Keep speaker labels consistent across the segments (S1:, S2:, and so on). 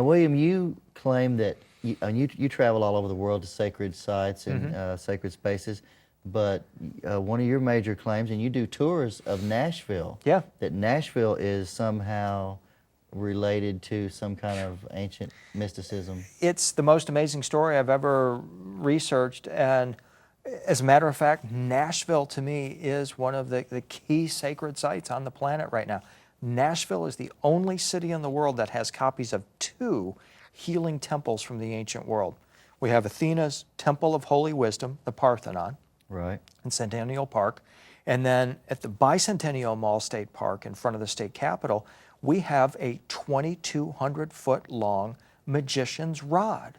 S1: William, you claim that you travel all over the world to sacred sites and sacred spaces, but one of your major claims, and you do tours of Nashville,
S2: Yeah.
S1: that Nashville is somehow related to some kind of ancient mysticism.
S2: It's the most amazing story I've ever researched, and as a matter of fact, Nashville to me is one of the key sacred sites on the planet right now. Nashville is the only city in the world that has copies of 2 healing temples from the ancient world. We have Athena's Temple of Holy Wisdom, the Parthenon,
S1: Right.
S2: in Centennial Park, and then at the Bicentennial Mall State Park in front of the state capitol, we have a 2,200-foot long magician's rod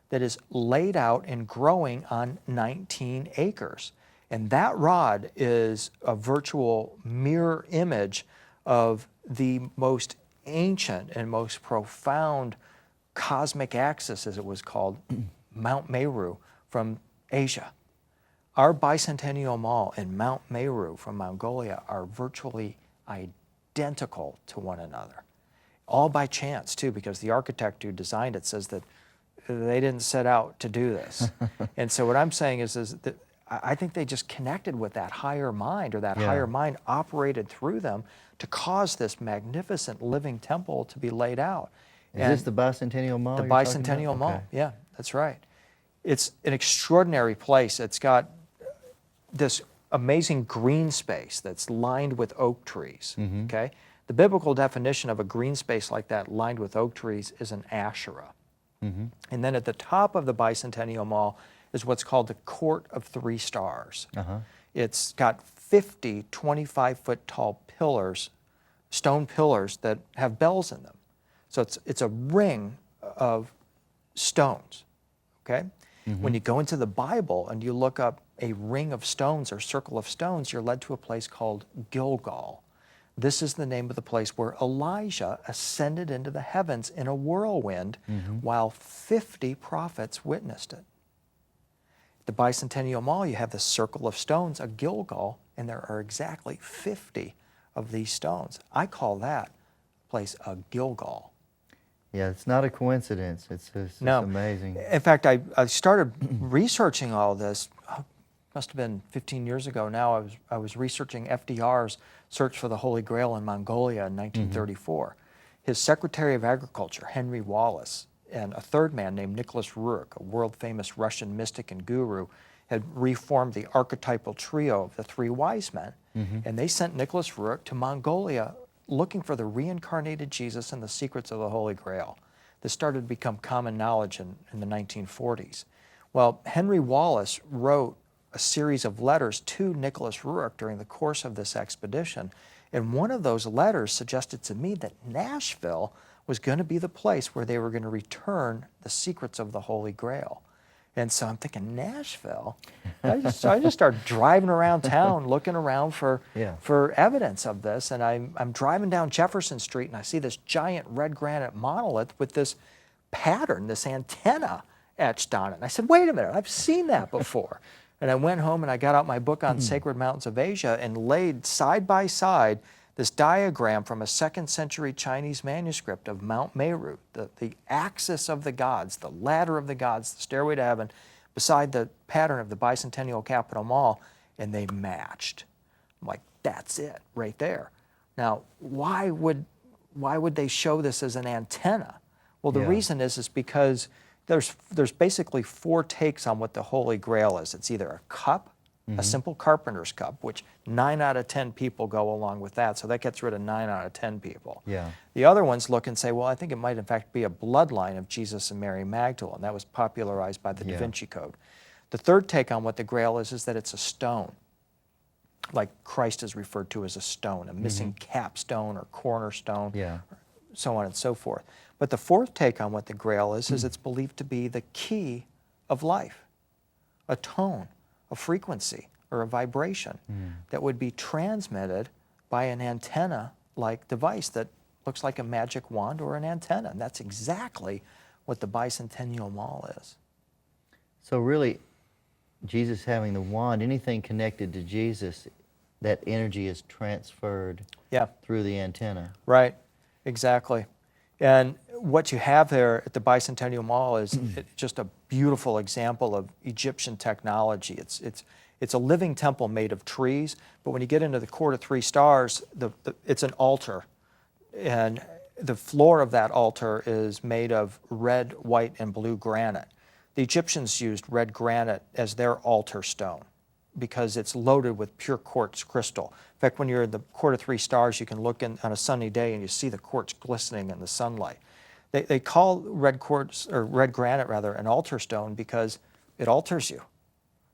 S2: that is laid out and growing on 19 acres. And that rod is a virtual mirror image of the most ancient and most profound cosmic axis, as it was called, Mount Meru from Asia. Our Bicentennial Mall and Mount Meru from Mongolia are virtually identical to one another. All by chance, too, because the architect who designed it says that they didn't set out to do this. And so what I'm saying is that I think they just connected with that higher mind, or that higher mind operated through them to cause this magnificent living temple to be laid out.
S1: Is this the Bicentennial Mall?
S2: The
S1: you're talking
S2: Bicentennial
S1: about?
S2: Mall,
S1: Okay.
S2: yeah, that's right. It's an extraordinary place. It's got this amazing green space that's lined with oak trees, okay? The biblical definition of a green space like that lined with oak trees is an Asherah. And then at the top of the Bicentennial Mall is what's called the Court of 3 Stars. It's got 50 25-foot tall pillars, stone pillars that have bells in them. So it's a ring of stones, okay? When you go into the Bible and you look up a ring of stones or circle of stones, you're led to a place called Gilgal. This is the name of the place where Elijah ascended into the heavens in a whirlwind while 50 prophets witnessed it. At the Bicentennial Mall, you have the circle of stones, a Gilgal, and there are exactly 50 of these stones. I call that place a Gilgal.
S1: Yeah, it's not a coincidence. It's just amazing.
S2: In fact, I started researching all this, must have been 15 years ago now. I was researching FDR's search for the Holy Grail in Mongolia in 1934. His Secretary of Agriculture, Henry Wallace, and a third man named Nicholas Roerich, a world-famous Russian mystic and guru, had reformed the archetypal trio of the 3 wise men. And they sent Nicholas Roerich to Mongolia looking for the reincarnated Jesus and the secrets of the Holy Grail. This started to become common knowledge in the 1940s. Well, Henry Wallace wrote a series of letters to Nicholas Roerich during the course of this expedition, and one of those letters suggested to me that Nashville was going to be the place where they were going to return the secrets of the Holy Grail. And so I'm thinking, Nashville? I just started driving around town looking around for evidence of this, and I'm driving down Jefferson Street and I see this giant red granite monolith with this pattern, this antenna etched on it. And I said, wait a minute, I've seen that before. And I went home and I got out my book on Sacred Mountains of Asia and laid side by side this diagram from a 2nd century Chinese manuscript of Mount Meru, the axis of the gods, the ladder of the gods, the stairway to heaven, beside the pattern of the Bicentennial Capitol Mall, and they matched. I'm like, that's it, right there. Now, why would they show this as an antenna? Well, the reason is because there's basically 4 takes on what the Holy Grail is. It's either a cup, a simple carpenter's cup, which 9 out of 10 people go along with that, so that gets rid of 9 out of 10 people. The other ones look and say, well, I think it might in fact be a bloodline of Jesus and Mary Magdalene. That was popularized by the Davinci Code. The third take on what the Grail is that it's a stone, like Christ is referred to as a stone, a missing capstone or cornerstone, so on and so forth. But the fourth take on what the Grail is it's believed to be the key of life, a tone, a frequency, or a vibration that would be transmitted by an antenna-like device that looks like a magic wand or an antenna. And that's exactly what the Bicentennial Mall is.
S1: So really, Jesus having the wand, anything connected to Jesus, that energy is transferred through the antenna.
S2: Right, exactly. And what you have there at the Bicentennial Mall is just a beautiful example of Egyptian technology. It's a living temple made of trees, but when you get into the Court of Three Stars, it's an altar. And the floor of that altar is made of red, white, and blue granite. The Egyptians used red granite as their altar stone because it's loaded with pure quartz crystal. In fact, when you're in the Court of Three Stars, you can look in on a sunny day and you see the quartz glistening in the sunlight. They call red quartz, or red granite rather, an altar stone because it alters you.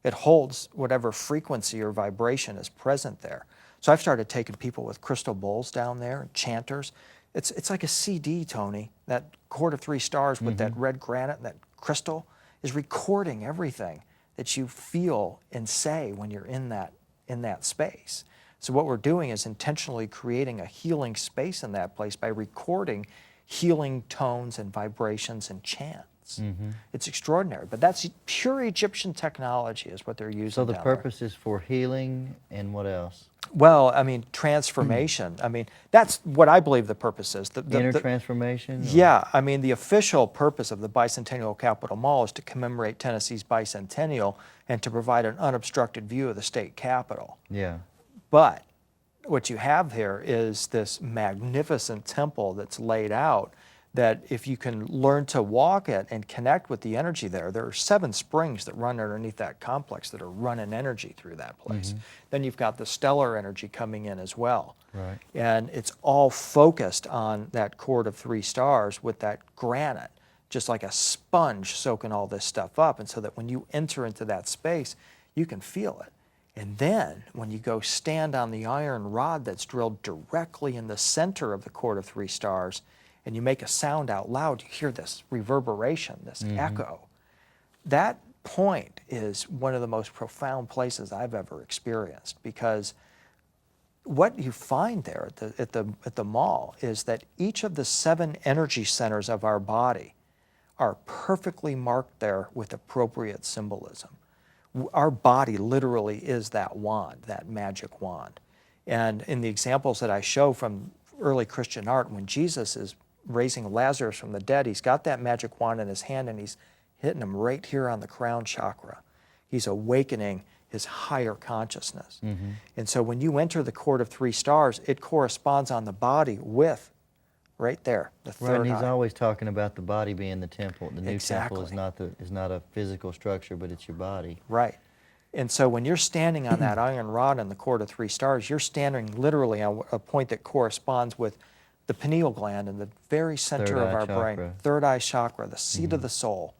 S2: It holds whatever frequency or vibration is present there. So I've started taking people with crystal bowls down there, chanters. It's like a CD, Tony. That Court of Three Stars with that red granite and that crystal is recording everything that you feel and say when you're in that space. So what we're doing is intentionally creating a healing space in that place by recording healing tones and vibrations and chants. It's extraordinary, but that's pure Egyptian technology is what they're using.
S1: So the
S2: down there.
S1: purpose is for healing, and what else?
S2: Well, I mean, transformation. I mean, that's what I believe the purpose is.
S1: Inner transformation? Or?
S2: Yeah, I mean, the official purpose of the Bicentennial Capitol Mall is to commemorate Tennessee's bicentennial and to provide an unobstructed view of the state capitol.
S1: Yeah.
S2: But what you have here is this magnificent temple that's laid out that if you can learn to walk it and connect with the energy there are 7 springs that run underneath that complex that are running energy through that place. Then you've got the stellar energy coming in as well.
S1: Right.
S2: And it's all focused on that Court of Three Stars with that granite, just like a sponge soaking all this stuff up. And so that when you enter into that space, you can feel it. And then when you go stand on the iron rod that's drilled directly in the center of the Court of Three Stars, and you make a sound out loud, you hear this reverberation, this echo. That point is one of the most profound places I've ever experienced, because what you find there at the mall is that each of the 7 energy centers of our body are perfectly marked there with appropriate symbolism. Our body literally is that wand, that magic wand. And in the examples that I show from early Christian art, when Jesus is raising Lazarus from the dead, he's got that magic wand in his hand and he's hitting him right here on the crown chakra. He's awakening his higher consciousness. And so when you enter the Court of Three Stars, it corresponds on the body with, right there, the third
S1: Right, and he's
S2: eye.
S1: always talking about the body being the temple. The new
S2: Exactly.
S1: temple is not a physical structure, but it's your body.
S2: Right. And so when you're standing on that iron rod in the Court of Three Stars, you're standing literally on a point that corresponds with the pineal gland in the very center
S1: Third
S2: of
S1: eye
S2: our brain.
S1: chakra.
S2: Third eye chakra, the seat of the soul.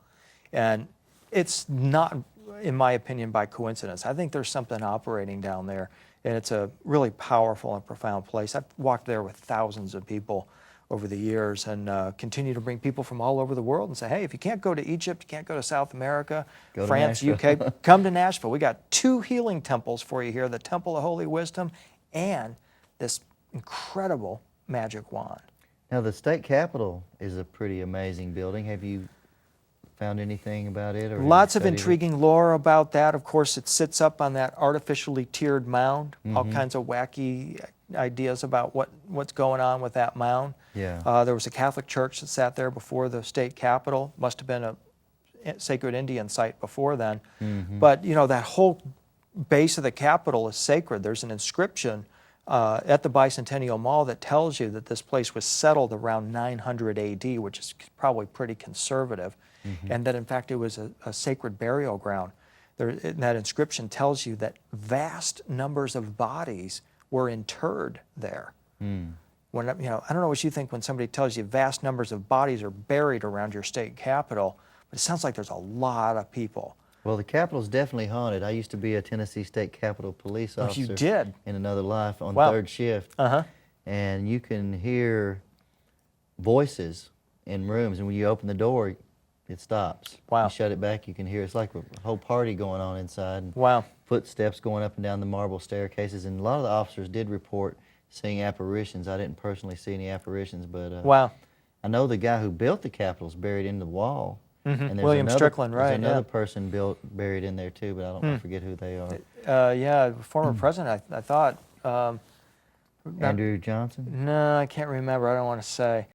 S2: And it's not, in my opinion, by coincidence. I think there's something operating down there, and it's a really powerful and profound place. I've walked there with thousands of people over the years and continue to bring people from all over the world and say, hey, if you can't go to Egypt, you can't go to South America,
S1: Go to
S2: France,
S1: Nashville.
S2: UK, come to Nashville. We got 2 healing temples for you here, the Temple of Holy Wisdom and this incredible magic wand.
S1: Now, the state capitol is a pretty amazing building. Have you found anything about it? Or have you
S2: Lots of
S1: studied it?
S2: intriguing lore about that. Of course, it sits up on that artificially tiered mound. All kinds of wacky ideas about what's going on with that mound.
S1: Yeah.
S2: There was a Catholic church that sat there before the state capitol. Must have been a sacred Indian site before then. But, you know, that whole base of the capitol is sacred. There's an inscription at the Bicentennial Mall that tells you that this place was settled around 900 AD, which is probably pretty conservative, and that in fact it was a sacred burial ground. That inscription tells you that vast numbers of bodies were interred there. When, you know, I don't know what you think when somebody tells you vast numbers of bodies are buried around your state capitol, but it sounds like there's a lot of people.
S1: Well, the Capitol's definitely haunted. I used to be a Tennessee State Capitol police officer.
S2: You did?
S1: In another life on
S2: Wow.
S1: third shift.
S2: Uh-huh.
S1: And you can hear voices in rooms, and when you open the door, it stops.
S2: Wow.
S1: You shut it back, you can hear, it's like a whole party going on inside. And
S2: Wow.
S1: footsteps going up and down the marble staircases, and a lot of the officers did report seeing apparitions. I didn't personally see any apparitions, but
S2: Wow.
S1: I know the guy who built the Capitol's buried in the wall. And there's
S2: William
S1: another,
S2: Strickland, right,
S1: There's another
S2: yeah.
S1: person buried in there too, but I forget who they are.
S2: Yeah, former president, I thought.
S1: Andrew Johnson?
S2: No, I can't remember. I don't want to say.